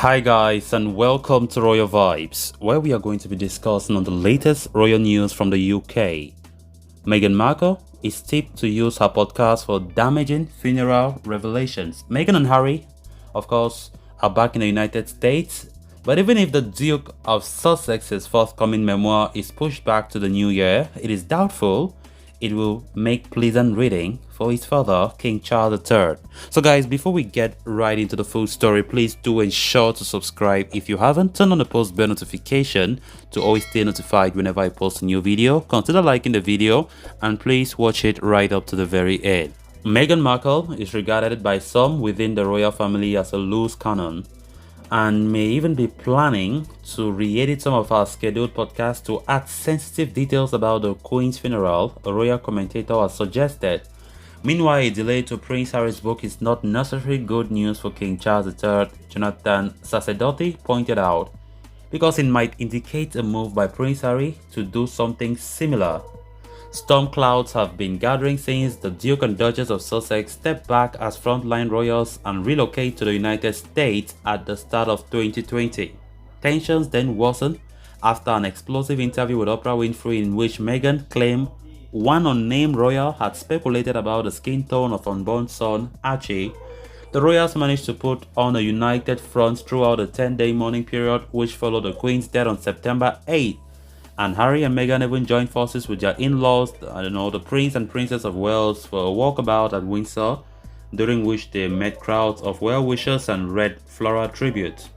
Hi guys and welcome to Royal Vibes, where we are going to be discussing on the latest royal news from the UK. Meghan Markle is tipped to use her podcast for damaging funeral revelations. Meghan and Harry, of course, are back in the United States, but even if the Duke of Sussex's forthcoming memoir is pushed back to the new year, it is doubtful it will make pleasant reading for his father, King Charles III. So guys, before we get right into the full story, please do ensure to subscribe if you haven't. Turn on the post bell notification to always stay notified whenever I post a new video. Consider liking the video and please watch it right up to the very end. Meghan Markle is regarded by some within the royal family as a loose cannon, and may even be planning to re-edit some of our scheduled podcasts to add sensitive details about the Queen's funeral, a royal commentator has suggested. Meanwhile, a delay to Prince Harry's book is not necessarily good news for King Charles III, Jonathan Sacerdoti pointed out, because it might indicate a move by Prince Harry to do something similar. Storm clouds have been gathering since the Duke and Duchess of Sussex stepped back as frontline royals and relocate to the United States at the start of 2020. Tensions then worsened after an explosive interview with Oprah Winfrey in which Meghan claimed one unnamed royal had speculated about the skin tone of unborn son, Archie. The royals managed to put on a united front throughout the 10-day mourning period which followed the Queen's death on September 8th. And Harry and Meghan even joined forces with their in-laws, the Prince and Princess of Wales, for a walkabout at Windsor, during which they met crowds of well-wishers and read floral tributes.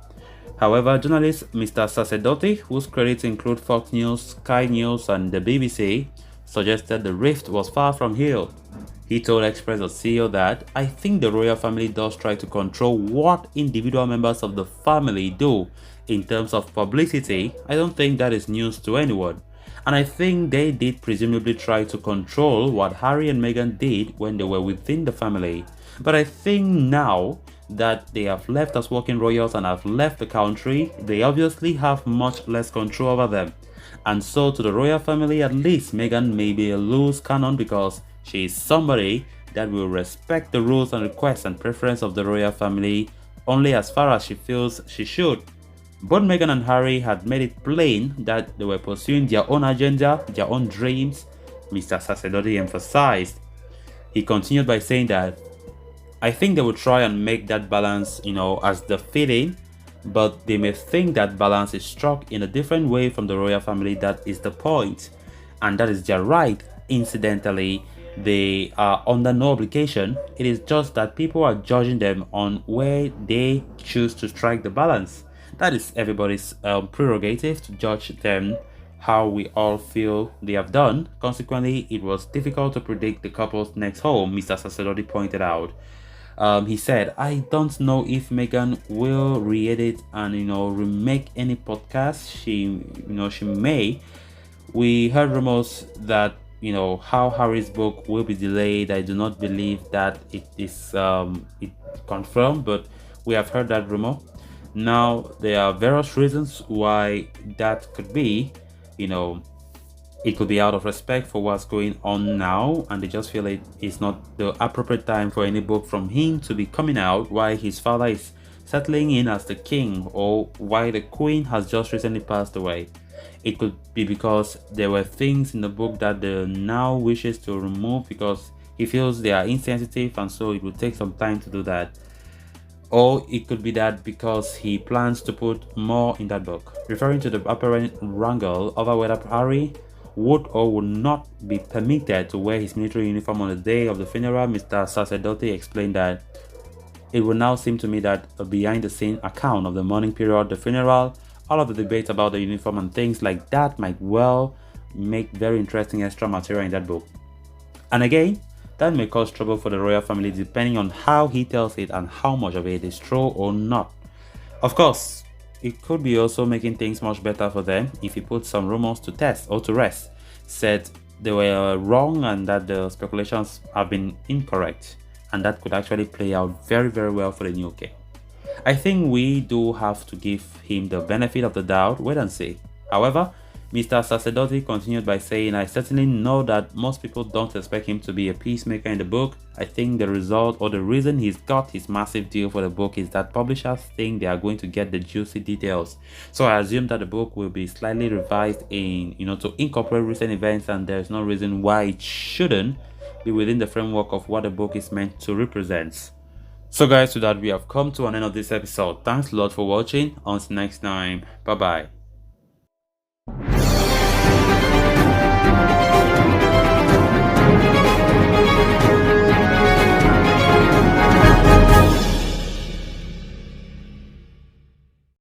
However, journalist Mr. Sacerdoti, whose credits include Fox News, Sky News and the BBC, suggested the rift was far from healed. He told Express CEO that, "I think the royal family does try to control what individual members of the family do in terms of publicity. I don't think that is news to anyone. And I think they did presumably try to control what Harry and Meghan did when they were within the family. But I think now that they have left as working royals and have left the country, they obviously have much less control over them. And so to the royal family, at least Meghan may be a loose cannon because she is somebody that will respect the rules and requests and preference of the royal family only as far as she feels she should." Both Meghan and Harry had made it plain that they were pursuing their own agenda, their own dreams, Mr. Sacerdoti emphasized. He continued by saying that, "I think they will try and make that balance, as the fitting, but they may think that balance is struck in a different way from the royal family. That is the point. And that is their right. Incidentally, they are under no obligation. It is just that people are judging them on where they choose to strike the balance. That is everybody's prerogative to judge them how we all feel they have done. Consequently, it was difficult to predict the couple's next home," Mr. Sacerdoti pointed out. He said, "I don't know if Meghan will re-edit and remake any podcast. She may. We heard rumors that how Harry's book will be delayed. I do not believe that it is it confirmed, but we have heard that rumor. Now, there are various reasons why that could be. It could be out of respect for what's going on now, and they just feel it is not the appropriate time for any book from him to be coming out while his father is settling in as the king, or while the queen has just recently passed away. It could be because there were things in the book that the now wishes to remove because he feels they are insensitive, and so it will take some time to do that. Or it could be that because he plans to put more in that book." Referring to the apparent wrangle over whether Harry would or would not be permitted to wear his military uniform on the day of the funeral, Mr. Sacerdoti explained that, "It would now seem to me that a behind-the-scene account of the mourning period, the funeral, all of the debates about the uniform and things like that might well make very interesting extra material in that book. And again, that may cause trouble for the royal family depending on how he tells it and how much of it is true or not. Of course, it could be also making things much better for them if he puts some rumors to test or to rest, said they were wrong and that the speculations have been incorrect, and that could actually play out very, very well for the new king. I think we do have to give him the benefit of the doubt, wait and see. However, Mr. Sacerdote continued by saying, I certainly know that most people don't expect him to be a peacemaker in the book. I think the result or the reason he's got his massive deal for the book is that publishers think they are going to get the juicy details. So I assume that the book will be slightly revised to incorporate recent events, and there's no reason why it shouldn't be within the framework of what the book is meant to represent. So guys, with that we have come to an end of this episode. Thanks a lot for watching. Until next time, bye bye.